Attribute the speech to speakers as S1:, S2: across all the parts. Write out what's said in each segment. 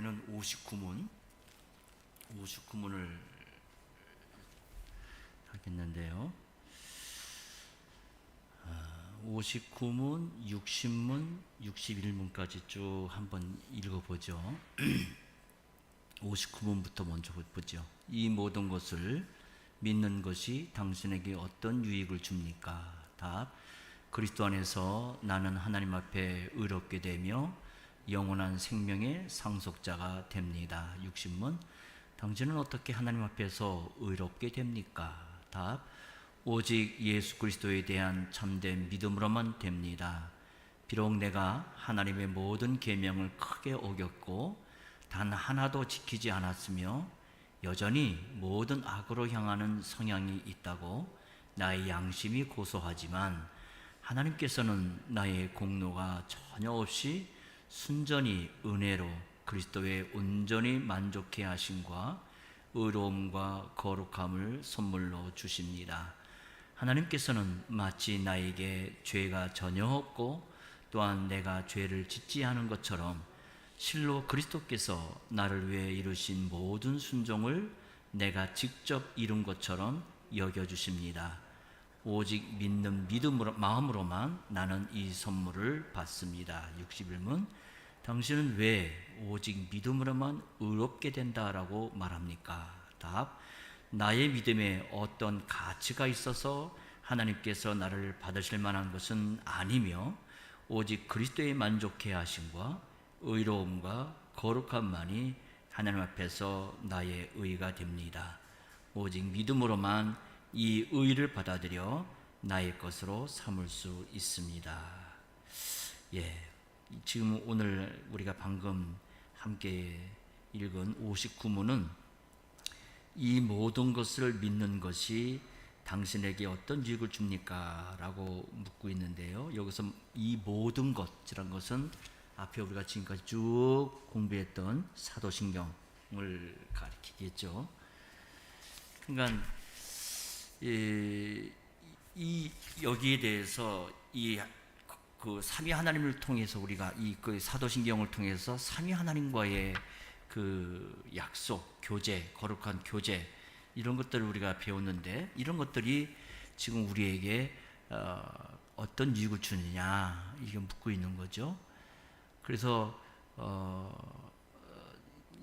S1: 이번에는 59문을 하겠는데요. 59문, 60문, 61문까지 쭉 한번 읽어보죠. 59문부터 먼저 보죠. 이 모든 것을 믿는 것이 당신에게 어떤 유익을 줍니까? 답. 그리스도 안에서 나는 하나님 앞에 의롭게 되며 영원한 생명의 상속자가 됩니다. 60문. 당신은 어떻게 하나님 앞에서 의롭게 됩니까? 답. 오직 예수 그리스도에 대한 참된 믿음으로만 됩니다. 비록 내가 하나님의 모든 계명을 크게 어겼고 단 하나도 지키지 않았으며 여전히 모든 악으로 향하는 성향이 있다고 나의 양심이 고소하지만 하나님께서는 나의 공로가 전혀 없이 순전히 은혜로 그리스도의 온전히 만족해 하심과 의로움과 거룩함을 선물로 주십니다. 하나님께서는 마치 나에게 죄가 전혀 없고 또한 내가 죄를 짓지 않은 것처럼 실로 그리스도께서 나를 위해 이루신 모든 순종을 내가 직접 이룬 것처럼 여겨주십니다. 오직 믿는 마음으로만 나는 이 선물을 받습니다. 61문. 당신은 왜 오직 믿음으로만 의롭게 된다라고 말합니까? 답. 나의 믿음에 어떤 가치가 있어서 하나님께서 나를 받으실 만한 것은 아니며 오직 그리스도의 만족해 하심과 의로움과 거룩함만이 하나님 앞에서 나의 의가 됩니다. 오직 믿음으로만 이 의를 받아들여 나의 것으로 삼을 수 있습니다. 지금 오늘 우리가 방금 함께 읽은 59문은 이 모든 것을 믿는 것이 당신에게 어떤 유익을 줍니까? 라고 묻고 있는데요. 여기서 이 모든 것이란 것은 앞에 우리가 지금까지 쭉 공부했던 사도신경을 가리키겠죠. 그러니까 여기에 대해서 그 삼위 하나님을 통해서 우리가 그 사도신경을 통해서 삼위 하나님과의 그 약속, 교제, 거룩한 교제 이런 것들을 우리가 배웠는데 이런 것들이 지금 우리에게 어떤 유익을 주느냐 이게 묻고 있는 거죠. 그래서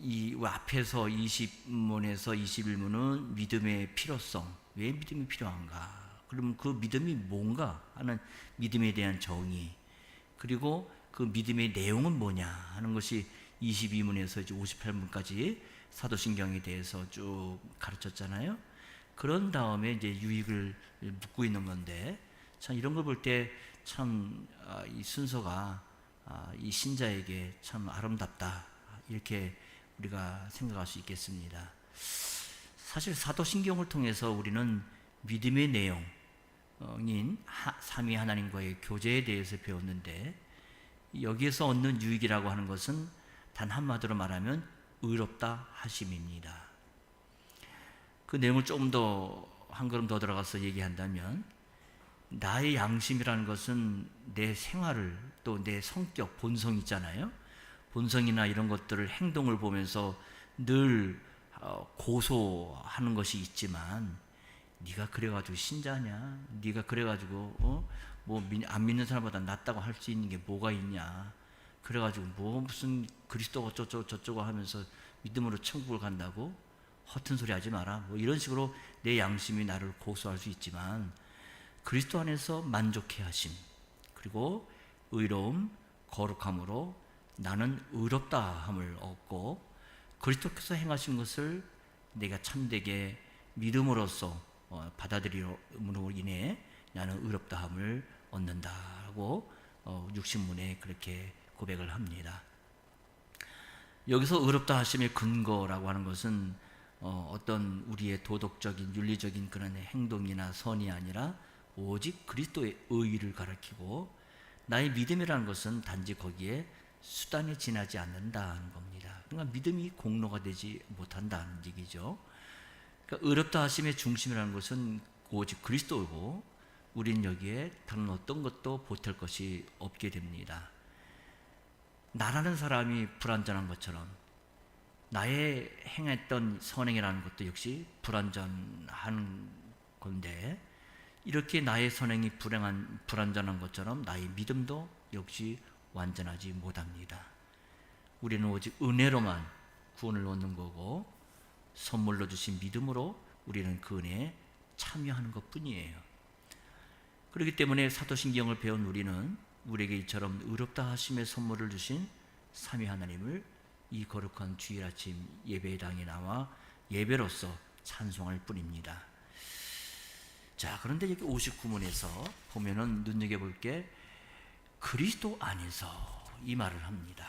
S1: 이 앞에서 20문에서 21문은 믿음의 필요성, 왜 믿음이 필요한가? 그러면 그 믿음이 뭔가 하는 믿음에 대한 정의, 그리고 그 믿음의 내용은 뭐냐 하는 것이 22문에서 이제 58문까지 사도신경에 대해서 쭉 가르쳤잖아요. 그런 다음에 이제 유익을 묻고 있는 건데, 참 이런 걸 볼 때 참 이 순서가 이 신자에게 참 아름답다 이렇게 우리가 생각할 수 있겠습니다. 사실 사도신경을 통해서 우리는 믿음의 내용인 삼위 하나님과의 교제에 대해서 배웠는데 여기에서 얻는 유익이라고 하는 것은 단 한마디로 말하면 의롭다 하심입니다. 그 내용을 조금 더 한 걸음 더 들어가서 얘기한다면 나의 양심이라는 것은 내 생활을 또 내 성격, 본성 있잖아요. 본성이나 이런 것들을 행동을 보면서 늘 고소하는 것이 있지만 네가 그래가지고 신자냐? 네가 그래가지고 뭐 안 믿는 사람보다 낫다고 할 수 있는 게 뭐가 있냐? 그래가지고 뭐 무슨 그리스도가 어쩌고 저쩌고 하면서 믿음으로 천국을 간다고? 허튼 소리 하지 마라. 뭐 이런 식으로 내 양심이 나를 고소할 수 있지만 그리스도 안에서 만족해 하심 그리고 의로움, 거룩함으로 나는 의롭다함을 얻고 그리스도께서 행하신 것을 내가 참되게 믿음으로써 받아들임으로 인해 나는 의롭다함을 얻는다고 60문에 그렇게 고백을 합니다. 여기서 의롭다 하심의 근거라고 하는 것은 어떤 우리의 도덕적인 윤리적인 그런 행동이나 선이 아니라 오직 그리스도의 의의를 가리키고 나의 믿음이라는 것은 단지 거기에 수단에 지나지 않는다는 겁니다. 그러니까 믿음이 공로가 되지 못한다는 얘기죠. 그러니까 의롭다 하심의 중심이라는 것은 오직 그리스도이고 우리는 여기에 다른 어떤 것도 보탤 것이 없게 됩니다. 나라는 사람이 불완전한 것처럼 나의 행했던 선행이라는 것도 역시 불완전한 건데, 이렇게 나의 선행이 불완전한 것처럼 나의 믿음도 역시 완전하지 못합니다. 우리는 오직 은혜로만 구원을 얻는 거고, 선물로 주신 믿음으로 우리는 그 은혜에 참여하는 것뿐이에요. 그렇기 때문에 사도신경을 배운 우리는 우리에게 이처럼 의롭다 하심의 선물을 주신 삼위 하나님을 이 거룩한 주일 아침 예배당에 나와 예배로서 찬송할 뿐입니다. 자, 그런데 여기 59문에서 보면은 눈여겨볼 게 그리스도 안에서 이 말을 합니다.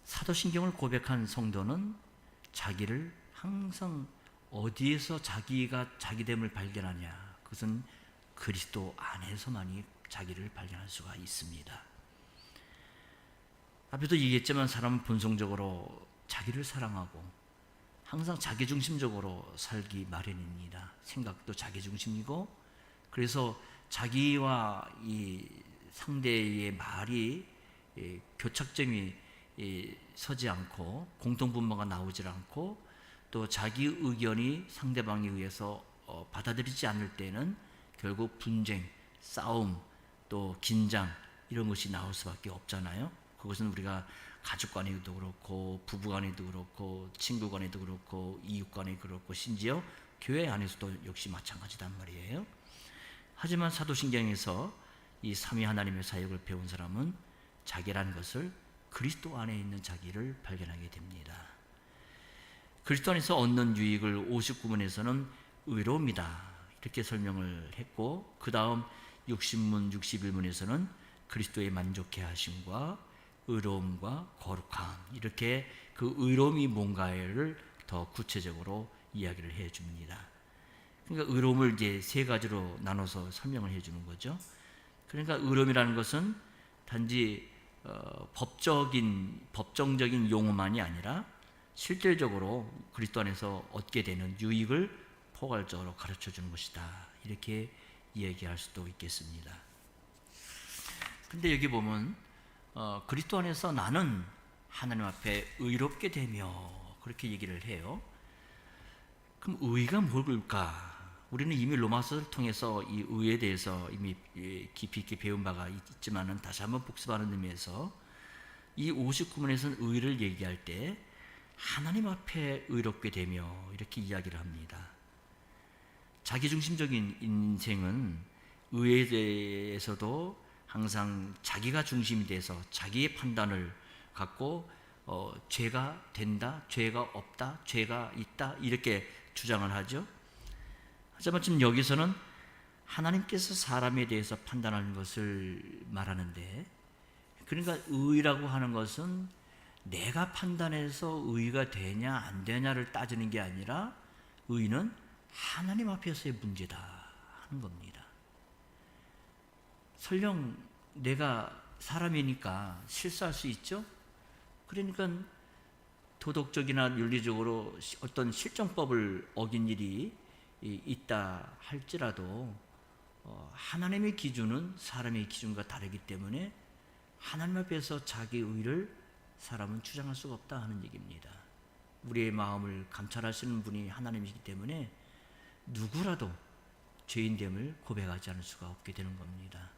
S1: 사도신경을 고백한 성도는 자기를 항상 어디에서 자기가 자기됨을 발견하냐? 그것은 그리스도 안에서만이 자기를 발견할 수가 있습니다. 앞에도 얘기했지만 사람은 본성적으로 자기를 사랑하고 항상 자기중심적으로 살기 마련입니다. 생각도 자기중심이고, 그래서 자기와 이 상대의 말이 교착점이 서지 않고 공통분모가 나오질 않고, 또 자기 의견이 상대방에 의해서 받아들이지 않을 때는 결국 분쟁, 싸움, 또 긴장 이런 것이 나올 수밖에 없잖아요. 그것은 우리가 가족 간에도 그렇고 부부 간에도 그렇고 친구 간에도 그렇고 이웃 간에도 그렇고 심지어 교회 안에서도 역시 마찬가지단 말이에요. 하지만 사도신경에서 이 삼위 하나님의 사역을 배운 사람은 자기라는 것을 그리스도 안에 있는 자기를 발견하게 됩니다. 그리스도 안에서 얻는 유익을 59문에서는 의로움이다 이렇게 설명을 했고, 그 다음 60문, 61문에서는 그리스도의 만족해 하심과 의로움과 거룩함, 이렇게 그 의로움이 뭔가를 더 구체적으로 이야기를 해 줍니다. 그러니까 의로움을 이제 세 가지로 나눠서 설명을 해 주는 거죠. 그러니까 의로움이라는 것은 단지 법정적인 용어만이 아니라 실질적으로 그리스도 안에서 얻게 되는 유익을 포괄적으로 가르쳐 주는 것이다, 이렇게 이야기할 수도 있겠습니다. 근데 여기 보면 그리스도 안에서 나는 하나님 앞에 의롭게 되며 그렇게 얘기를 해요. 그럼 의가 뭘까? 우리는 이미 로마서를 통해서 이 의에 대해서 이미 깊이 있게 배운 바가 있지만은 다시 한번 복습하는 의미에서 이 59문에서는 의를 얘기할 때 하나님 앞에 의롭게 되며 이렇게 이야기를 합니다. 자기중심적인 인생은 의에 대해서도 항상 자기가 중심이 돼서 자기의 판단을 갖고 죄가 된다, 죄가 없다, 죄가 있다 이렇게 주장을 하죠. 하지만 지금 여기서는 하나님께서 사람에 대해서 판단하는 것을 말하는데, 그러니까 의라고 하는 것은 내가 판단해서 의가 되냐 안 되냐를 따지는 게 아니라 의는 하나님 앞에서의 문제다 하는 겁니다. 설령 내가 사람이니까 실수할 수 있죠. 그러니까 도덕적이나 윤리적으로 어떤 실정법을 어긴 일이 있다 할지라도 하나님의 기준은 사람의 기준과 다르기 때문에 하나님 앞에서 자기 의를 사람은 주장할 수가 없다 하는 얘기입니다. 우리의 마음을 감찰하시는 분이 하나님이기 때문에 누구라도 죄인됨을 고백하지 않을 수가 없게 되는 겁니다.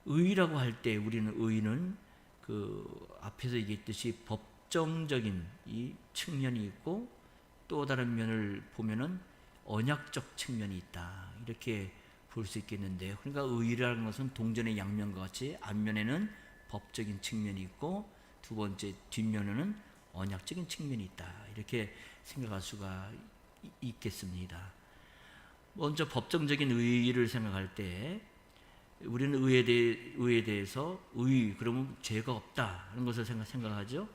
S1: 의라고 할 때 우리는 의는 그 앞에서 얘기했듯이 법정적인 이 측면이 있고, 또 다른 면을 보면은 언약적 측면이 있다 이렇게 볼 수 있겠는데요. 그러니까 의라는 것은 동전의 양면과 같이 앞면에는 법적인 측면이 있고 두 번째 뒷면에는 언약적인 측면이 있다 이렇게 생각할 수가 있겠습니다. 먼저 법정적인 의를 생각할 때 우리는 의에 대해서 그러면 죄가 없다 하는 것을 생각하죠.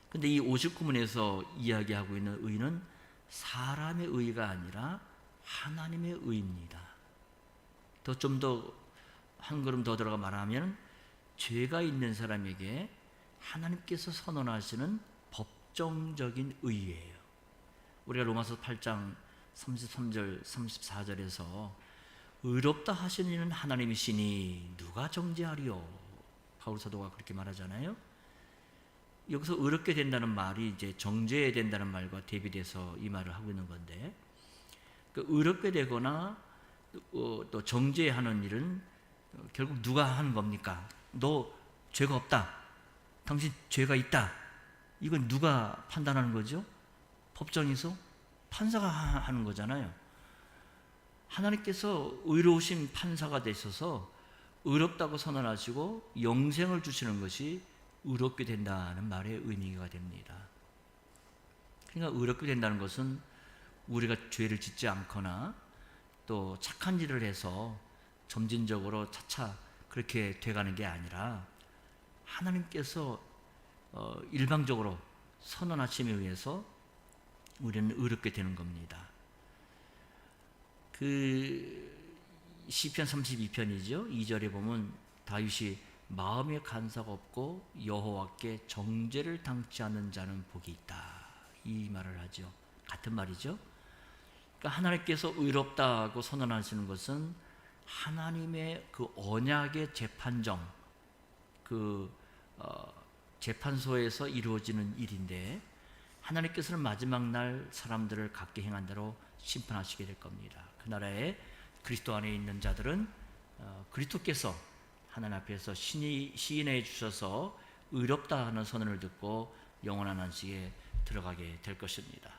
S1: 근데 이 59문에서 이야기하고 있는 의는 사람의 의가 아니라 하나님의 의입니다. 좀 더 한 걸음 더 들어가 말하면 죄가 있는 사람에게 하나님께서 선언하시는 법정적인 의예요. 우리가 로마서 8장 33절 34절에서 의롭다 하시는 이는 하나님이시니 누가 정죄하리요? 바울 사도가 그렇게 말하잖아요. 여기서 의롭게 된다는 말이 이제 정죄해야 된다는 말과 대비돼서 이 말을 하고 있는 건데, 그 의롭게 되거나 또 정죄하는 일은 결국 누가 하는 겁니까? 너 죄가 없다, 당신 죄가 있다, 이건 누가 판단하는 거죠? 법정에서 판사가 하는 거잖아요. 하나님께서 의로우신 판사가 되셔서 의롭다고 선언하시고 영생을 주시는 것이 의롭게 된다는 말의 의미가 됩니다. 그러니까 의롭게 된다는 것은 우리가 죄를 짓지 않거나 또 착한 일을 해서 점진적으로 차차 그렇게 돼가는 게 아니라 하나님께서 일방적으로 선언하심에 의해서 우리는 의롭게 되는 겁니다. 그 시편 32편이죠. 2절에 보면 다윗이 마음에 간사가 없고 여호와께 정죄를 당치 않는 자는 복이 있다, 이 말을 하죠. 같은 말이죠. 그러니까 하나님께서 의롭다고 선언하시는 것은 하나님의 그 언약의 재판정, 재판소에서 이루어지는 일인데, 하나님께서는 마지막 날 사람들을 각기 행한 대로 심판하시게 될 겁니다. 그 나라에 그리스도 안에 있는 자들은 그리스도께서 하나님 앞에서 시인해 주셔서 의롭다 하는 선언을 듣고 영원한 안식에 들어가게 될 것입니다.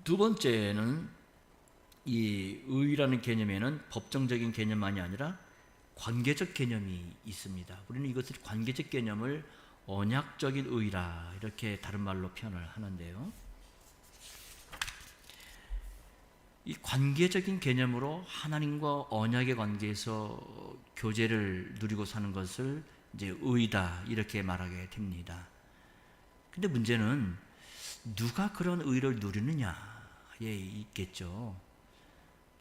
S1: 두 번째는 이 의라는 개념에는 법정적인 개념만이 아니라 관계적 개념이 있습니다. 우리는 이것을 관계적 개념을 언약적인 의라 이렇게 다른 말로 표현을 하는데요. 이 관계적인 개념으로 하나님과 언약의 관계에서 교제를 누리고 사는 것을 이제 의다 이렇게 말하게 됩니다. 근데 문제는 누가 그런 의를 누리느냐에 있겠죠.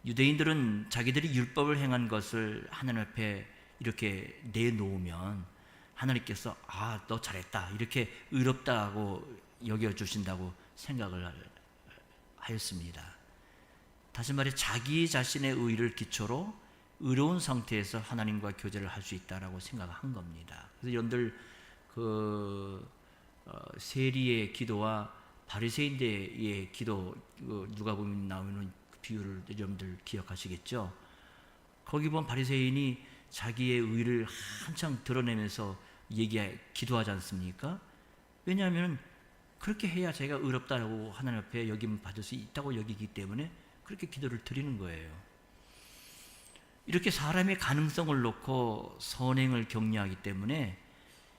S1: 유대인들은 자기들이 율법을 행한 것을 하나님 앞에 이렇게 내놓으면 하나님께서 너 잘했다, 이렇게 의롭다고 여겨주신다고 생각을 하였습니다. 다시 말해 자기 자신의 의를 기초로 의로운 상태에서 하나님과 교제를 할 수 있다라고 생각한 겁니다. 그래서 여러분들 세리의 기도와 바리새인들의 기도, 누가복음에 나오는 그 비유를 여러분들 기억하시겠죠? 거기 보면 바리새인이 자기의 의를 한창 드러내면서 기도하지 않습니까? 왜냐하면 그렇게 해야 자기가 의롭다고 하나님 앞에 여김 받을 수 있다고 여기기 때문에 그렇게 기도를 드리는 거예요. 이렇게 사람의 가능성을 놓고 선행을 격려하기 때문에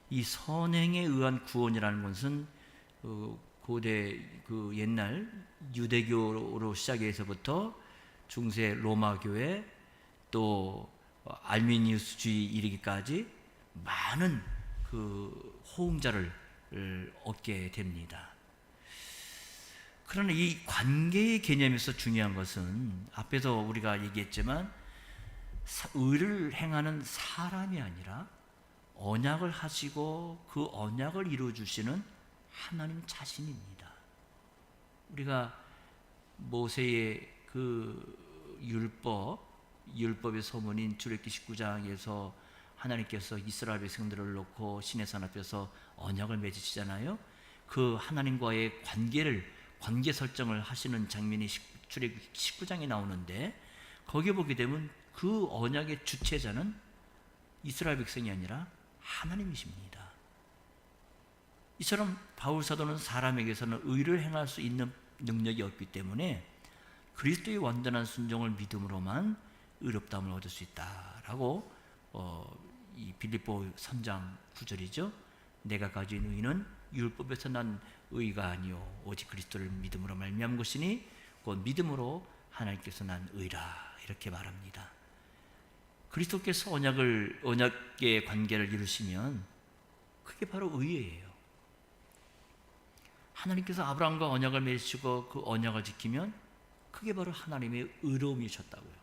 S1: 이 선행에 의한 구원이라는 것은 고대 옛날 유대교로 시작해서부터 중세 로마 교회 또 알미니우스주의 이르기까지 많은 호응자를 얻게 됩니다. 그러나 이 관계의 개념에서 중요한 것은 앞에서 우리가 얘기했지만 의를 행하는 사람이 아니라 언약을 하시고 그 언약을 이루어 주시는 하나님 자신입니다. 우리가 모세의 율법의 서문인 출애굽기 19장에서 하나님께서 이스라엘 백성들을 놓고 시내산 앞에서 언약을 맺으시잖아요. 그 하나님과의 관계 설정을 하시는 장면이 출애굽기 19장에 나오는데, 거기에 보게 되면 그 언약의 주체자는 이스라엘 백성이 아니라 하나님이십니다. 이처럼 바울 사도는 사람에게서는 의를 행할 수 있는 능력이 없기 때문에 그리스도의 완전한 순종을 믿음으로만 의롭다함을 얻을 수 있다라고 이 빌립보 3장 9절이죠. 내가 가진 의는 율법에서 난 의가 아니요 오직 그리스도를 믿음으로 말미암은 것이니 곧 믿음으로 하나님께서 난 의라, 이렇게 말합니다. 그리스도께서 언약의 관계를 이루시면 그게 바로 의예요. 하나님께서 아브라함과 언약을 맺으시고 그 언약을 지키면 그게 바로 하나님의 의로움이셨다고요.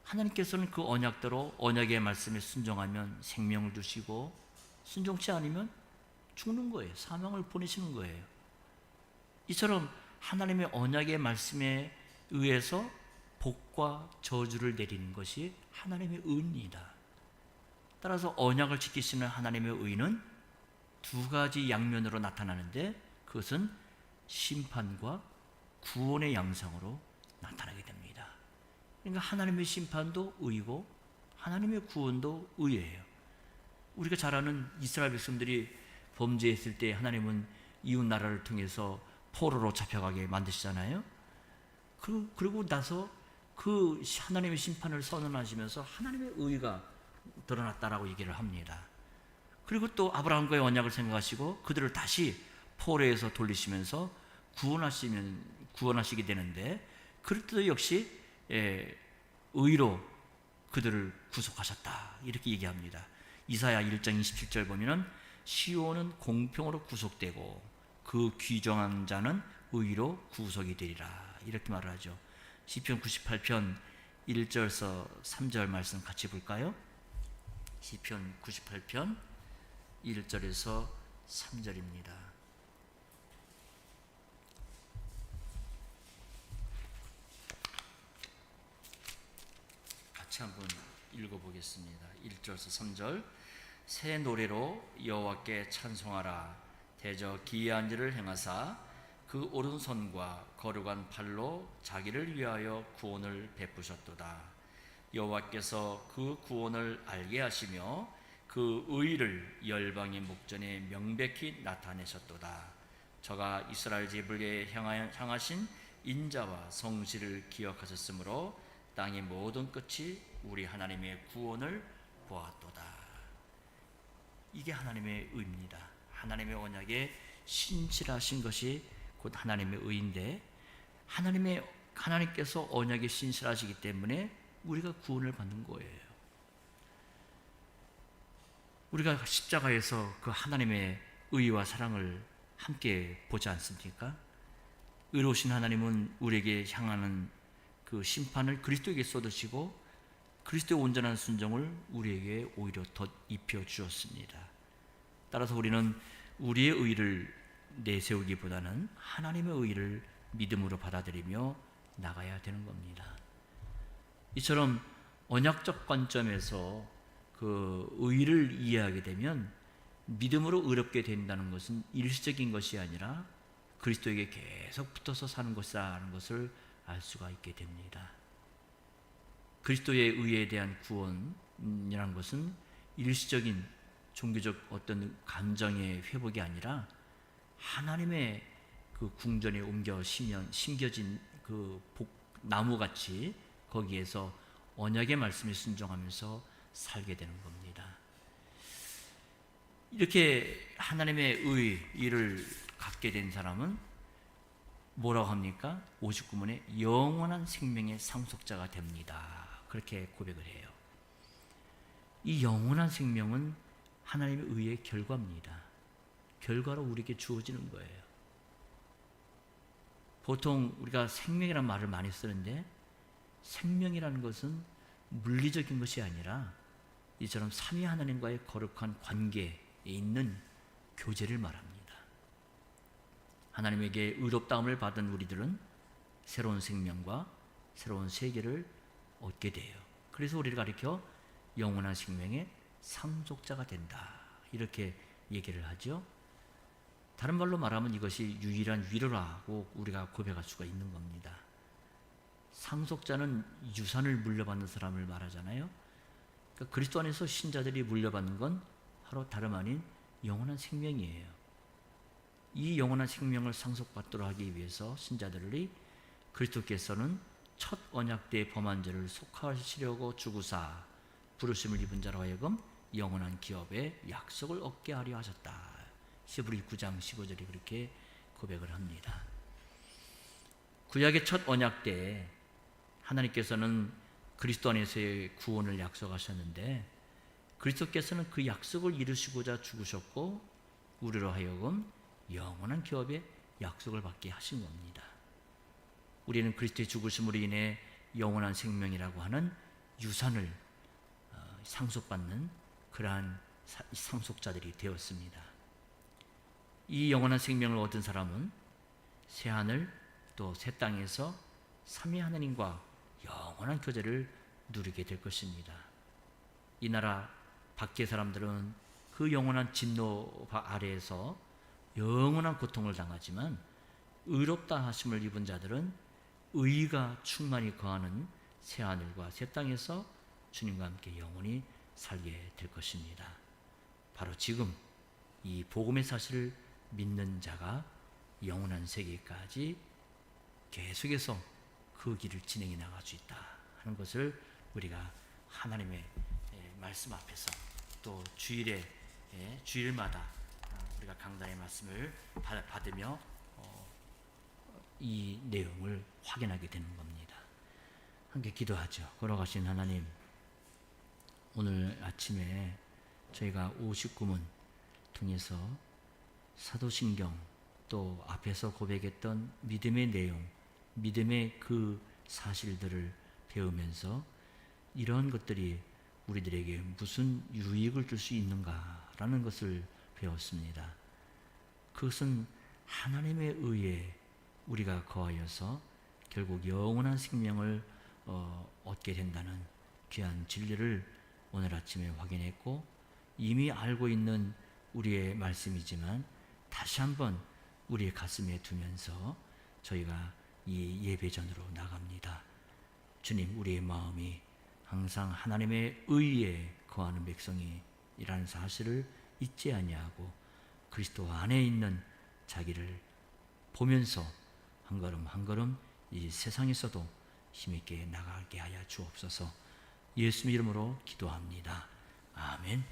S1: 하나님께서는 그 언약대로 언약의 말씀에 순종하면 생명을 주시고, 순종치 않으면 죽는 거예요. 사망을 보내시는 거예요. 이처럼 하나님의 언약의 말씀에 의해서 복과 저주를 내리는 것이 하나님의 의입니다. 따라서 언약을 지키시는 하나님의 의는 두 가지 양면으로 나타나는데 그것은 심판과 구원의 양상으로 나타나게 됩니다. 그러니까 하나님의 심판도 의고 하나님의 구원도 의예요. 우리가 잘 아는 이스라엘 백성들이 범죄했을 때 하나님은 이웃 나라를 통해서 포로로 잡혀가게 만드시잖아요. 그리고 나서 그 하나님의 심판을 선언하시면서 하나님의 의가 드러났다라고 얘기를 합니다. 그리고 또 아브라함과의 언약을 생각하시고 그들을 다시 포로에서 돌리시면서 구원하시게 되는데, 그럴 때도 역시 의로 그들을 구속하셨다 이렇게 얘기합니다. 이사야 1장 27절 보면은 시온은 공평으로 구속되고 그 귀정한 자는 의로 구속이 되리라 이렇게 말을 하죠. 시편 98편 1절에서 3절 말씀 같이 볼까요? 시편 98편 1절에서 3절입니다. 같이 한번 읽어보겠습니다. 1절에서 3절. 새 노래로 여호와께 찬송하라. 대저 기이한 일을 행하사 그 오른손과 거룩한 팔로 자기를 위하여 구원을 베푸셨도다. 여호와께서 그 구원을 알게 하시며 그 의를 열방의 목전에 명백히 나타내셨도다. 저가 이스라엘 집을 향하신 인자와 성실을 기억하셨으므로 땅의 모든 끝이 우리 하나님의 구원을 보았도다. 이게 하나님의 의입니다. 하나님의 언약에 신실하신 것이 곧 하나님의 의인데, 하나님께서 언약에 신실하시기 때문에 우리가 구원을 받는 거예요. 우리가 십자가에서 그 하나님의 의와 사랑을 함께 보지 않습니까? 의로우신 하나님은 우리에게 향하는 그 심판을 그리스도에게 쏟으시고 그리스도의 온전한 순종을 우리에게 오히려 덧입혀 주었습니다. 따라서 우리는 우리의 의를 내세우기보다는 하나님의 의를 믿음으로 받아들이며 나가야 되는 겁니다. 이처럼 언약적 관점에서 그 의를 이해하게 되면 믿음으로 의롭게 된다는 것은 일시적인 것이 아니라 그리스도에게 계속 붙어서 사는 것이라는 것을 알 수가 있게 됩니다. 그리스도의 의에 대한 구원이라는 것은 일시적인 종교적 어떤 감정의 회복이 아니라 하나님의 그 궁전에 심겨진 그 나무같이 거기에서 언약의 말씀에 순종하면서 살게 되는 겁니다. 이렇게 하나님의 의를 갖게 된 사람은 뭐라고 합니까? 59문에 영원한 생명의 상속자가 됩니다. 그렇게 고백을 해요. 이 영원한 생명은 하나님의 의의 결과입니다. 결과로 우리에게 주어지는 거예요. 보통 우리가 생명이라는 말을 많이 쓰는데 생명이라는 것은 물리적인 것이 아니라 이처럼 삼위 하나님과의 거룩한 관계에 있는 교제를 말합니다. 하나님에게 의롭다함을 받은 우리들은 새로운 생명과 새로운 세계를 얻게 돼요. 그래서 우리를 가리켜 영원한 생명의 상속자가 된다 이렇게 얘기를 하죠. 다른 말로 말하면 이것이 유일한 위로라고 우리가 고백할 수가 있는 겁니다. 상속자는 유산을 물려받는 사람을 말하잖아요. 그러니까 그리스도 안에서 신자들이 물려받는 건 바로 다름 아닌 영원한 생명이에요. 이 영원한 생명을 상속받도록 하기 위해서 신자들이 그리스도께서는 첫 언약 때 범한 죄를 속하시려고 죽으사 부르심을 입은 자로 하여금 영원한 기업의 약속을 얻게 하려 하셨다. 히브리 9장 15절이 그렇게 고백을 합니다. 구약의 첫 언약 때 하나님께서는 그리스도 안에서의 구원을 약속하셨는데 그리스도께서는 그 약속을 이루시고자 죽으셨고 우리로 하여금 영원한 기업의 약속을 받게 하신 겁니다. 우리는 그리스도의 죽으심으로 인해 영원한 생명이라고 하는 유산을 상속받는 그러한 상속자들이 되었습니다. 이 영원한 생명을 얻은 사람은 새하늘 또 새 땅에서 삼위 하나님과 영원한 교제를 누리게 될 것입니다. 이 나라 밖의 사람들은 그 영원한 진노 아래에서 영원한 고통을 당하지만 의롭다 하심을 입은 자들은 의가 충만히 거하는 새하늘과 새 땅에서 주님과 함께 영원히 살게 될 것입니다. 바로 지금 이 복음의 사실을 믿는 자가 영원한 세계까지 계속해서 그 길을 진행해 나갈 수 있다 하는 것을 우리가 하나님의 말씀 앞에서 또 주일마다 우리가 강단의 말씀을 받으며 이 내용을 확인하게 되는 겁니다. 함께 기도하죠. 걸어가신 하나님, 오늘 아침에 저희가 59문 통해서 사도신경 또 앞에서 고백했던 믿음의 내용, 믿음의 그 사실들을 배우면서 이러한 것들이 우리들에게 무슨 유익을 줄 수 있는가라는 것을 배웠습니다. 그것은 하나님의 의에 우리가 거하여서 결국 영원한 생명을 얻게 된다는 귀한 진리를 오늘 아침에 확인했고, 이미 알고 있는 우리의 말씀이지만 다시 한번 우리의 가슴에 두면서 저희가 이 예배전으로 나갑니다. 주님, 우리의 마음이 항상 하나님의 의에 거하는 백성이라는 사실을 잊지 아니하고 그리스도 안에 있는 자기를 보면서 한 걸음 한 걸음 이 세상에서도 힘있게 나가게 하여 주옵소서. 예수님 이름으로 기도합니다. 아멘.